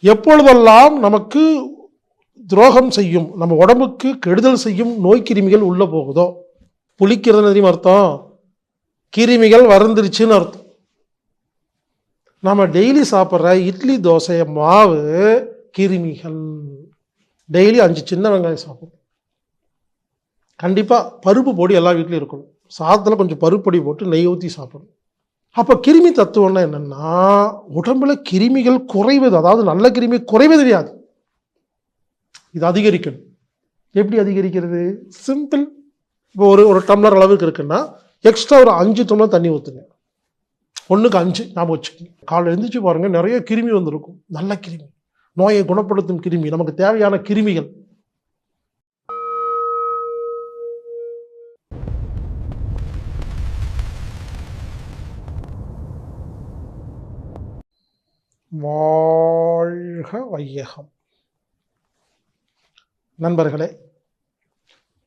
எப்பொழுதெல்லாம் நமக்கு துரோகம் செய்யும், நம்ம உடம்புக்கு கெடுதல் செய்யும் நோய் கிருமிகள் உள்ளே போகுதோ, புளிக்கிறதுன்னு தெரியுமா அர்த்தம்? கிருமிகள் வருந்துருச்சுன்னு அர்த்தம். நம்ம டெய்லி சாப்பிட்ற இட்லி தோசை மாவு கிருமிகள். டெய்லி 5 சின்ன வெங்காயம் சாப்பிடும். கண்டிப்பாக பருப்பு பொடி எல்லா வீட்லையும் இருக்கணும். சாதத்தில் கொஞ்சம் பருப்பு பொடி போட்டு நெய் ஊற்றி சாப்பிடணும். அப்போ கிருமி தத்துவம்னா என்னென்னா, உடம்புல கிருமிகள் குறைவது, அதாவது நல்ல கிருமி குறைவது கிடையாது, இது அதிகரிக்கணும். எப்படி அதிகரிக்கிறது? சிம்பிள். இப்போ ஒரு டம்ளர் அளவுக்கு இருக்குன்னா எக்ஸ்ட்ரா ஒரு 5 டம்ளர் தண்ணி ஊற்றுங்க. 1க்கு 5 ஞாபகம் வச்சுக்கோங்க. காலையில் எழுந்திரிச்சு பாருங்கள், நிறைய கிருமி வந்திருக்கும். நல்ல கிருமி, நோயை குணப்படுத்தும் கிருமி, நமக்கு தேவையான கிருமிகள். வாழ்க வையகம். நண்பர்களே,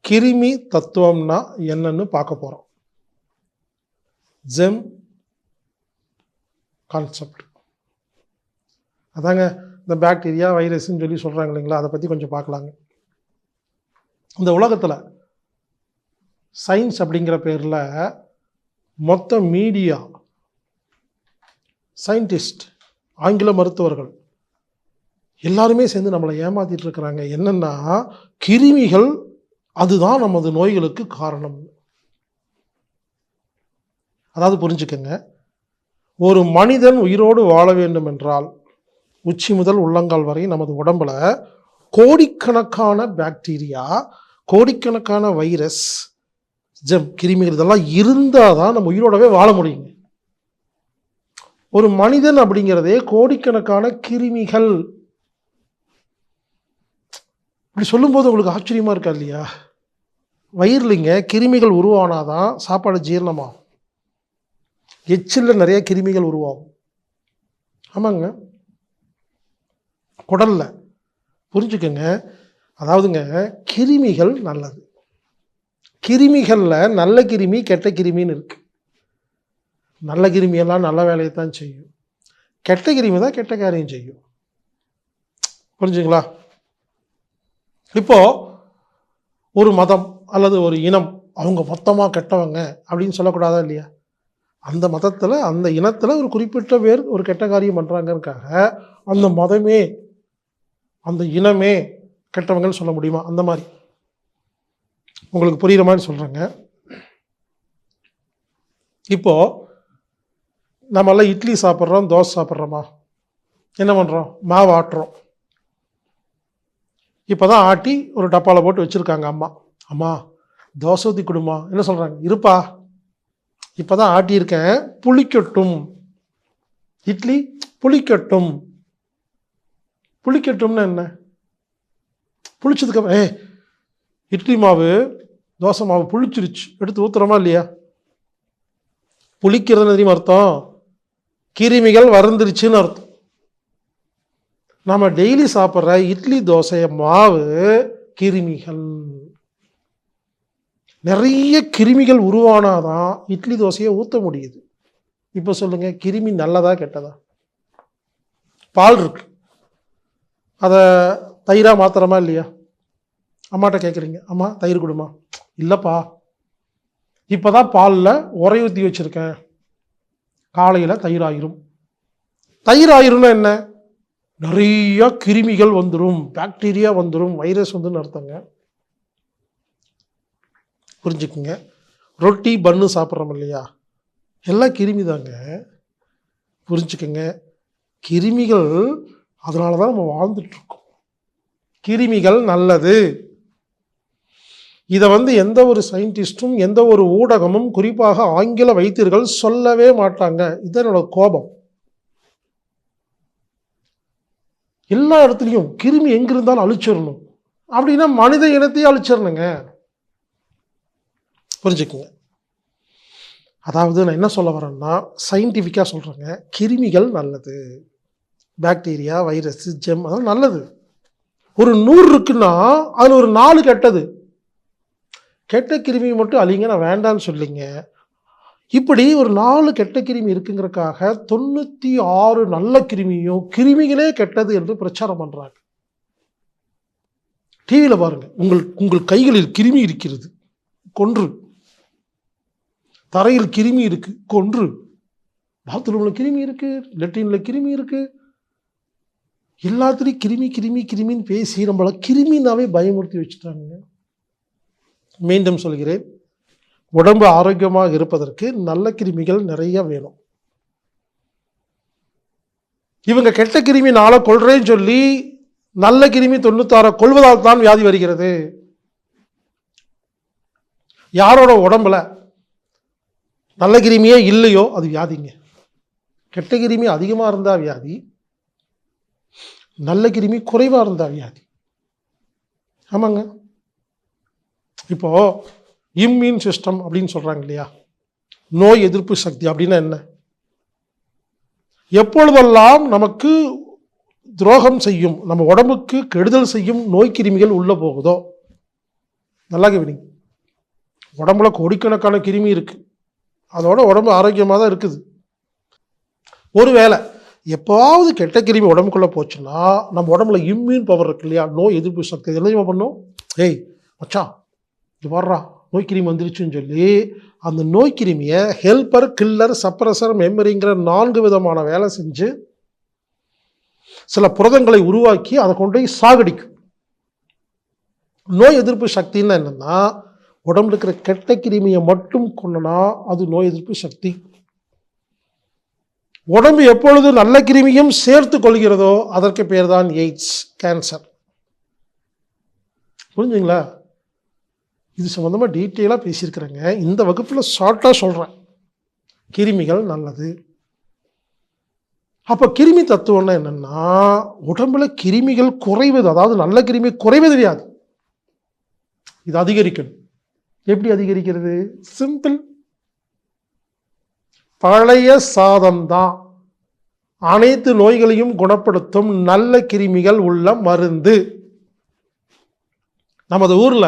கிருமி தத்துவம்னா என்னன்னு பார்க்க போகிறோம். ஜெம் கான்செப்ட் அதாங்க. இந்த பாக்டீரியா வைரஸ்ன்னு சொல்லி சொல்கிறாங்க இல்லைங்களா, அதை பற்றி கொஞ்சம் பார்க்கலாங்க. இந்த உலகத்தில் சயின்ஸ் அப்படிங்கிற பேரில் மொத்த மீடியா, சயின்டிஸ்ட், ஆங்கில மருத்துவர்கள் எல்லாருமே சேர்ந்து நம்மளை ஏமாத்திட்டு இருக்கிறாங்க. என்னென்னா, கிருமிகள் அதுதான் நமது நோய்களுக்கு காரணம். அதாவது புரிஞ்சுக்கங்க, ஒரு மனிதன் உயிரோடு வாழ வேண்டும் என்றால் உச்சி முதல் உள்ளங்கால் வரை நமது உடம்புல கோடிக்கணக்கான பாக்டீரியா, கோடிக்கணக்கான வைரஸ், ஜெம், கிருமிகள் இதெல்லாம் இருந்தால் தான் நம்ம உயிரோடவே வாழ முடியுங்க. ஒரு மனிதன் அப்படிங்கிறதே கோடிக்கணக்கான கிருமிகள். இப்படி சொல்லும்போது உங்களுக்கு ஆச்சரியமா இருக்கா இல்லையா? வயிறுலிங்க கிருமிகள் உருவானாதான் சாப்பாடு ஜீரணமாகும். எச்சில்ல நிறைய கிருமிகள் உருவாகும். ஆமாங்க, குடல்ல. புரிஞ்சுக்கங்க, அதாவதுங்க கிருமிகள் நல்லது. கிருமிகள்ல நல்ல கிருமி கெட்ட கிருமின்னு இருக்கு. நல்ல கிருமியெல்லாம் நல்ல வேலையை தான் செய்யும், கெட்ட கிருமி தான் கெட்ட காரியம் செய்யும். புரிஞ்சுங்களா? இப்போ ஒரு மதம் அல்லது ஒரு இனம் அவங்க மொத்தமாக கெட்டவங்க அப்படின்னு சொல்லக்கூடாதா இல்லையா? அந்த மதத்தில், அந்த இனத்தில் ஒரு குறிப்பிட்ட பேர் ஒரு கெட்ட காரியம் பண்ணுறாங்கக்காக அந்த மதமே, அந்த இனமே கெட்டவங்கன்னு சொல்ல முடியுமா? அந்த மாதிரி உங்களுக்கு புரிகிற மாதிரி சொல்கிறேங்க. இப்போது நம்மளாம் இட்லி சாப்பிட்றோம், தோசை சாப்பிட்றோமா? என்ன பண்ணுறோம்? மாவு ஆட்டுறோம். இப்போ தான் ஆட்டி ஒரு டப்பாவில் போட்டு வச்சுருக்காங்க அம்மா. அம்மா தோசை ஊற்றி கொடுமா. என்ன சொல்கிறாங்க? இருப்பா, இப்போ தான் ஆட்டியிருக்கேன், புளிக்கட்டும். இட்லி புளிக்கட்டும். புளிக்கட்டும்னு என்ன? புளிச்சதுக்கு இட்லி மாவு, தோசை மாவு புளிச்சிருச்சு, எடுத்து ஊற்றுறோமா இல்லையா? புளிக்கிறதுன்னு தெரியுமா அர்த்தம்? கிருமிகள் வருந்துருச்சுன்னு அர்த்தம். நம்ம டெய்லி சாப்பிட்ற இட்லி தோசை மாவு கிருமிகள். நிறைய கிருமிகள் உருவானாதான் இட்லி தோசையை ஊற்ற முடியுது. இப்போ சொல்லுங்க, கிருமி நல்லதா கெட்டதா? பால் இருக்கு, அதை தயிராக மாத்திரமா இல்லையா? அம்மாட்ட கேட்குறீங்க, அம்மா தயிர் கொடுமா. இல்லைப்பா, இப்போ தான் பாலில் உரை ஊற்றி வச்சுருக்கேன், காலையில் தயிர் ஆயிரும். தயிர் ஆயிரும்னா என்ன? நிறைய கிருமிகள் வந்துடும், பாக்டீரியா வந்துடும், வைரஸ் வந்துன்னு அர்த்தங்க. புரிஞ்சுக்குங்க. ரொட்டி பன்னு சாப்பிட்றோம் இல்லையா, எல்லாம் கிருமி தாங்க. புரிஞ்சுக்குங்க, கிருமிகள், அதனால தான் நம்ம வாழ்ந்துட்டுருக்கோம். கிருமிகள் நல்லது. இதை எந்த ஒரு சயின்டிஸ்டும் எந்த ஒரு ஊடகமும் குறிப்பாக ஆங்கில வைத்தியர்கள் சொல்லவே மாட்டாங்க. இதுதான் என்னோட கோபம். எல்லா இடத்துலையும் கிருமி எங்கிருந்தாலும் அழிச்சிடணும் அப்படின்னா மனித இனத்தையே அழிச்சிடணுங்க. புரிஞ்சுக்குங்க. அதாவது நான் என்ன சொல்ல வரேன்னா, சயின்டிஃபிக்காக சொல்கிறேங்க, கிருமிகள் நல்லது. பாக்டீரியா, வைரஸ், ஜெம் அதெல்லாம் நல்லது. ஒரு 100 இருக்குன்னா அதில் ஒரு 4 கெட்டது. கெட்ட கிருமி மட்டும் அழிங்க, நான் வேண்டான்னு சொல்லிங்க. இப்படி ஒரு 4 கெட்ட கிருமி இருக்குங்கிறக்காக 96 நல்ல கிருமியும் கிருமிகளே கெட்டது என்று பிரச்சாரம் பண்றாங்க. டிவியில பாருங்க, உங்கள் கைகளில் கிருமி இருக்கிறது, கொன்று. தரையில் கிருமி இருக்கு, கொன்று. பாத்ரூம்ல கிருமி இருக்கு, லெட்டின்ல கிருமி இருக்கு, எல்லாத்துலேயும் கிருமி கிருமி கிருமின்னு பேசி நம்மளை கிருமினாவே பயமுறுத்தி வச்சுட்டாங்க. மீண்டும் சொல்கிறேன், உடம்பு ஆரோக்கியமாக இருப்பதற்கு நல்ல கிருமிகள் நிறைய வேணும். இவங்க கெட்ட கிருமி 4 கொள்றேன்னு சொல்லி நல்ல கிருமி 96 கொள்வதால் தான் வியாதி வருகிறது. யாரோட உடம்புல நல்ல கிருமியே இல்லையோ அது வியாதிங்க. கெட்ட கிருமி அதிகமாக இருந்தா வியாதி, நல்ல கிருமி குறைவாக இருந்தா வியாதி. ஆமாங்க. இப்போ இம்யூன் சிஸ்டம் அப்படின்னு சொல்றாங்க இல்லையா, நோய் எதிர்ப்பு சக்தி அப்படின்னா என்ன? எப்பொழுதெல்லாம் நமக்கு துரோகம் செய்யும், நம்ம உடம்புக்கு கெடுதல் செய்யும் நோய் கிருமிகள் உள்ள போகுதோ, நல்லா கவனிங்க, உடம்புல கோடிக்கணக்கான கிருமி இருக்கு, அதோட உடம்பு ஆரோக்கியமாக தான் இருக்குது. ஒருவேளை எப்போவாவது கெட்ட கிருமி உடம்புக்குள்ளே போச்சுன்னா நம்ம உடம்புல இம்யூன் பவர் இருக்கு இல்லையா, நோய் எதிர்ப்பு சக்தி, இதெல்லாம் பண்ணும். ஏய் மச்சா இது வர்றா, நோய் கிருமி வந்துருச்சுன்னு சொல்லி அந்த நோய் கிருமியை ஹெல்பர், கில்லர், சப்ரஸர், மெமரிங்கிற 4 விதமான வேலை செஞ்சு சில புரதங்களை உருவாக்கி அதை கொண்டு போய் சாகடிக்கும். நோய் எதிர்ப்பு சக்தின்னு என்னன்னா, உடம்புல இருக்கிற கெட்ட கிருமியை மட்டும் கொண்டனா அது நோய் எதிர்ப்பு சக்தி. உடம்பு எப்பொழுது நல்ல கிருமியும் சேர்த்து கொள்கிறதோ அதற்கு பேர் தான் எய்ட்ஸ், கேன்சர். புரிஞ்சுங்களா? இது சம்பந்தமா டீட்டெயிலா பேசியிருக்கிறேங்க. இந்த வகுப்புல ஷார்ட்டா சொல்றேன், கிருமிகள் நல்லது. அப்ப கிருமி தத்துவம்னா என்னன்னா, உடம்புல கிருமிகள் குறைவது, அதாவது நல்ல கிருமி குறைவது வியாதி, இது அதிகரிக்கணும். எப்படி அதிகரிக்கிறது? சிம்பிள், பழைய சாதம் தான் அனைத்து நோய்களையும் குணப்படுத்தும் நல்ல கிருமிகள் உள்ள மருந்து. நமது ஊர்ல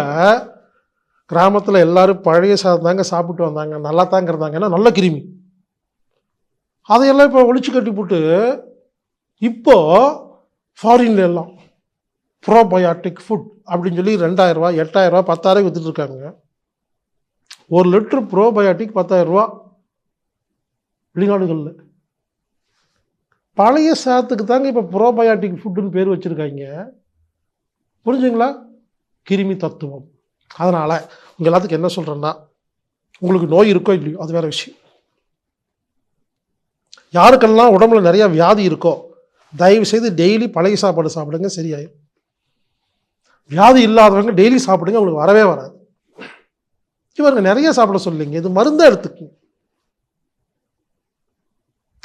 கிராமத்துல எல்லாரும் பழைய சாதம் தாங்க சாப்பிட்டு வந்தாங்க, நல்லா தாங்க இருந்தாங்க, ஏன்னா நல்ல கிருமி. அதையெல்லாம் இப்போ ஒழிச்சு கட்டி போட்டு இப்போ ஃபாரின்ல எல்லாம் ப்ரோபயாட்டிக் ஃபுட் அப்படின்னு சொல்லி 2000 ரூபா, 8000 ரூபா, 10,000 வித்துட்டு இருக்காங்க. 1 லிட்டர் ப்ரோபயாட்டிக் 10,000 ரூபா வெளிநாடுகளில். பழைய சாதத்துக்கு தாங்க இப்போ ப்ரோபயாட்டிக் ஃபுட்டுன்னு பேர் வச்சுருக்காங்க. புரிஞ்சுங்களா? கிருமி தத்துவம். அதனால் உங்கள் எல்லாத்துக்கும் என்ன சொல்கிறேன்னா, உங்களுக்கு நோய் இருக்கோ இல்லையோ அது வேறு விஷயம். யாருக்கெல்லாம் உடம்புல நிறையா வியாதி இருக்கோ தயவு செய்து டெய்லி பழைய சாப்பாடு சாப்பிடுங்க, சரியாயிடும். வியாதி இல்லாதவங்க டெய்லி சாப்பிடுங்க, உங்களுக்கு வரவே வராது. இவங்க நிறைய சாப்பிட சொல்லிங்க, இது மருந்தை எடுத்துக்குங்க.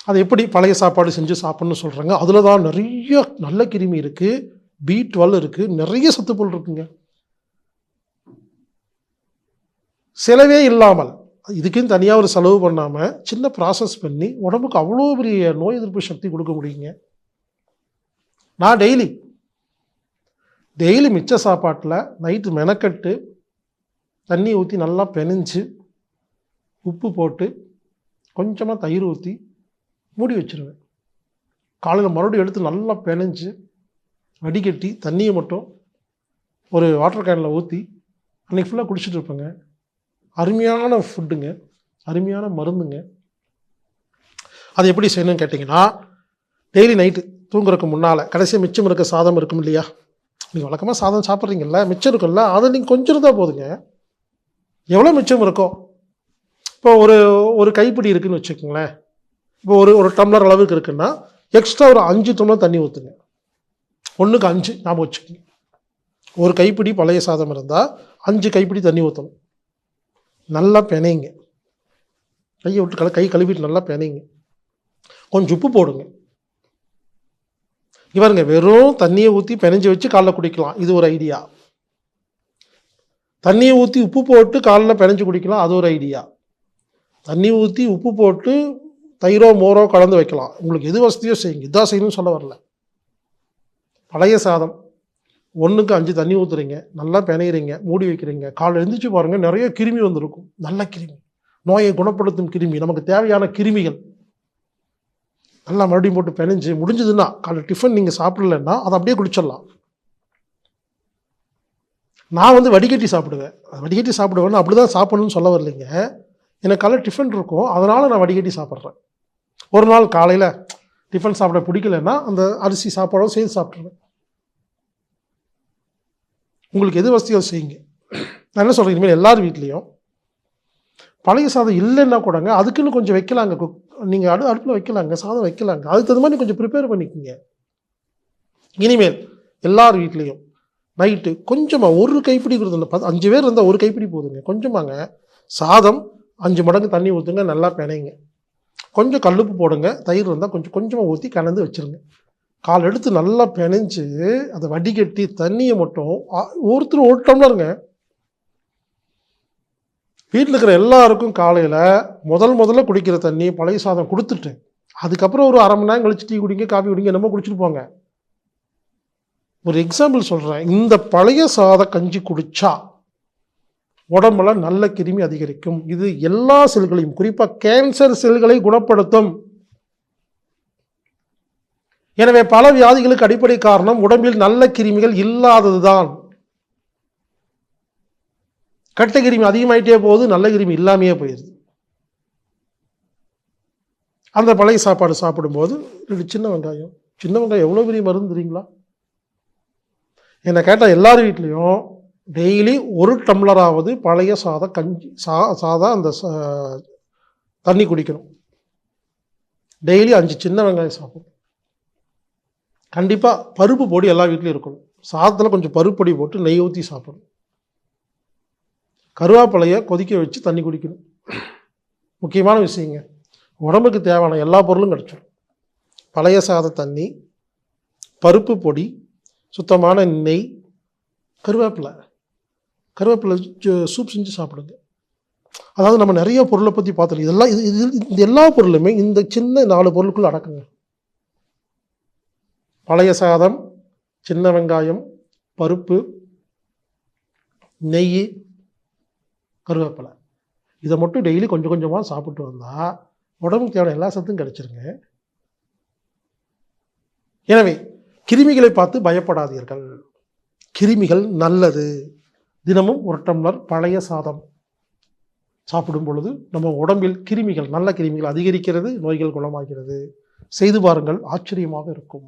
அது எப்படி பழைய சாப்பாடு செஞ்சு சாப்பிட்ணுன்னு சொல்கிறாங்க. அதில் தான் நிறைய நல்ல கிருமி இருக்குது, B12 இருக்குது, நிறைய சத்துப்பொருள் இருக்குங்க. செலவே இல்லாமல், இதுக்குன்னு தனியாக ஒரு செலவு பண்ணாமல் சின்ன ப்ராசஸ் பண்ணி உடம்புக்கு அவ்வளோ பெரிய நோய் எதிர்ப்பு சக்தி கொடுக்க முடியுங்க. நான் டெய்லி மிச்ச சாப்பாட்டில் நைட்டு மெனக்கட்டு தண்ணி ஊற்றி நல்லா பெனஞ்சு உப்பு போட்டு கொஞ்சமாக தயிர் ஊற்றி மூடி வச்சுருவேன். காலையில் மறுபடியும் எடுத்து நல்லா பெனஞ்சு வடிகட்டி தண்ணியை மட்டும் ஒரு வாட்டர் கேனில் ஊற்றி அன்றைக்கி ஃபுல்லாக குடிச்சிட்டு இருப்பேங்க. அருமையான ஃபுட்டுங்க, அருமையான மருந்துங்க. அது எப்படி செய்யணும்னு கேட்டிங்கன்னா, டெய்லி நைட்டு தூங்குறதுக்கு முன்னால் கடைசியாக மிச்சம் இருக்க சாதம் இருக்கும் இல்லையா, நீங்கள் வழக்கமாக சாதம் சாப்பிட்றீங்கல்ல, மிச்சம் இருக்குல்ல, அதை நீங்கள் கொஞ்சம் இருந்தால் போதுங்க. எவ்வளோ மிச்சம் இருக்கோ, இப்போ ஒரு கைப்பிடி இருக்குதுன்னு வச்சுக்கோங்களேன், இப்போ ஒரு டம்ளர் அளவுக்கு இருக்குன்னா எக்ஸ்ட்ரா ஒரு 5 டம்ளர் தண்ணி ஊற்றுங்க. 1க்கு 5 ஞாபகம் வச்சுக்கோங்க. ஒரு கைப்பிடி பழைய சாதம் இருந்தால் 5 கைப்பிடி தண்ணி ஊற்றணும். நல்லா பெனைங்க, கையை விட்டு கை கழுவிட்டு நல்லா பெனைங்க. கொஞ்சம் உப்பு போடுங்க. இவருங்க வெறும் தண்ணியை ஊற்றி பெனைஞ்சு வச்சு காலைல குடிக்கலாம், இது ஒரு ஐடியா. தண்ணியை ஊற்றி உப்பு போட்டு காலையில் பெனைஞ்சு குடிக்கலாம், அது ஒரு ஐடியா. தண்ணி ஊற்றி உப்பு போட்டு தயிரோ மோரோ கலந்து வைக்கலாம், உங்களுக்கு எது வசதியோ செய்யுங்க. இதான் செய்யணும்னு சொல்ல வரல. பழைய சாதம் 1க்கு 5 தண்ணி ஊற்றுறீங்க, நல்லா பெனைகிறீங்க, மூடி வைக்கிறீங்க. காலையில் எழுந்திரிச்சு பாருங்கள், நிறைய கிருமி வந்திருக்கும், நல்ல கிருமி. நோயை குணப்படுத்தும் கிருமி, நமக்கு தேவையான கிருமிகள் நல்லா மறுபடியும் போட்டு பிணைஞ்சு முடிஞ்சதுன்னா காலை டிஃபன் நீங்கள் சாப்பிடலன்னா அதை அப்படியே குடிச்சிடலாம். நான் வந்து வடிகட்டி சாப்பிடுவேன். வடிகட்டி சாப்பிடுவேன்னு அப்படி தான் சாப்பிடணும்னு சொல்ல வரலைங்க. எனக்கு காலை டிஃபன் இருக்கும், அதனால் நான் வடிகட்டி சாப்பிட்றேன். ஒரு நாள் காலையில் டிஃபன் சாப்பிட பிடிக்கலன்னா அந்த அரிசி சாப்பாடோ சேர்த்து சாப்பிட்ருவேன். உங்களுக்கு எது வசதியோ செய்யுங்க. நான் என்ன சொல்கிறேன், இனிமேல் எல்லார் வீட்லேயும் பழைய சாதம் இல்லைன்னா கூடங்க அதுக்குன்னு கொஞ்சம் வைக்கலாங்க. நீங்கள் அடுப்பில் வைக்கலாங்க, சாதம் வைக்கலாங்க. அதுக்கு தகுந்த மாதிரி கொஞ்சம் ப்ரிப்பேர் பண்ணிக்கோங்க. இனிமேல் எல்லார் வீட்லேயும் நைட்டு கொஞ்சமாக ஒரு கைப்பிடி கொடுத்துங்க. 5 பேர் இருந்தால் ஒரு கைப்பிடி போதுங்க. கொஞ்சமாங்க சாதம் 5 மடங்கு தண்ணி ஊற்றுங்க, நல்லா பிணைங்க. கொஞ்சம் கல்லுப்பு போடுங்க, தயிர் இருந்தால் கொஞ்சமாக ஊற்றி கலந்து வச்சுருங்க. கால் எடுத்து நல்லா பிணைஞ்சு அதை வடிகட்டி தண்ணியை மட்டும் ஒருத்தர் ஒரு டம்ளருங்க. வீட்டில் இருக்கிற எல்லாருக்கும் காலையில் முதல்ல குடிக்கிற தண்ணி பழைய சாதம் கொடுத்துட்டு அதுக்கப்புறம் ஒரு 1/2 மணி நேரம் கழிச்சு டீ குடிங்க, காஃபி குடிங்க, என்னமோ குடிச்சிட்டு போங்க. ஒரு எக்ஸாம்பிள் சொல்கிறேன். இந்த பழைய சாத கஞ்சி குடிச்சா உடம்புல நல்ல கிருமி அதிகரிக்கும். இது எல்லா செல்களையும், குறிப்பாக கேன்சர் செல்களை குணப்படுத்தும். எனவே பல வியாதிகளுக்கு அடிப்படை காரணம் உடம்பில் நல்ல கிருமிகள் இல்லாததுதான். கெட்ட கிருமி அதிகமாயிட்டே போகுது, நல்ல கிருமி இல்லாமையே போயிடுது. அந்த பழைய சாப்பாடு சாப்பிடும்போது 2 சின்ன வெங்காயம் எவ்வளோ பெரிய மருந்து தெரியுங்களா? என்னை கேட்டால் எல்லார் வீட்லேயும் டெய்லி 1 டம்ளராவது பழைய சாத கஞ்சி அந்த தண்ணி குடிக்கணும். டெய்லி 5 சின்ன வெங்காயம் சாப்பிடணும். கண்டிப்பாக பருப்பு பொடி எல்லா வீட்லேயும் இருக்கணும். சாதத்தில் கொஞ்சம் பருப்பு பொடி போட்டு நெய் ஊற்றி சாப்பிடணும். கருவேப்பிலையை கொதிக்க வச்சு தண்ணி குடிக்கணும். முக்கியமான விஷயங்க, உடம்புக்கு தேவையான எல்லா பொருளும் கிடச்சிடும். பழைய சாத தண்ணி, பருப்பு பொடி, சுத்தமான நெய், கருவேப்பிலை சூப் செஞ்சு சாப்பிடுங்க. அதாவது நம்ம நிறைய பொருளை பற்றி பார்த்துருக்கோம். இதெல்லாம் இது எல்லா பொருளுமே இந்த சின்ன 4 பொருளுக்குள்ள அடக்குங்க. பழைய சாதம், சின்ன வெங்காயம், பருப்பு, நெய், கருவேப்பிலை, இதை மட்டும் டெய்லி கொஞ்சம் கொஞ்சமாக சாப்பிட்டு வந்தால் உடம்புக்கு தேவையான எல்லா சத்தும் கிடைச்சிருங்க. எனவே கிருமிகளை பார்த்து பயப்படாதீர்கள். கிருமிகள் நல்லது. தினமும் 1 டம்ளர் பழைய சாதம் சாப்பிடும் பொழுது நம்ம உடம்பில் கிருமிகள், நல்ல கிருமிகள் அதிகரிக்கிறது, நோய்கள் குணமாகிறது. செய்து பாருங்கள், ஆச்சரியமாக இருக்கும்.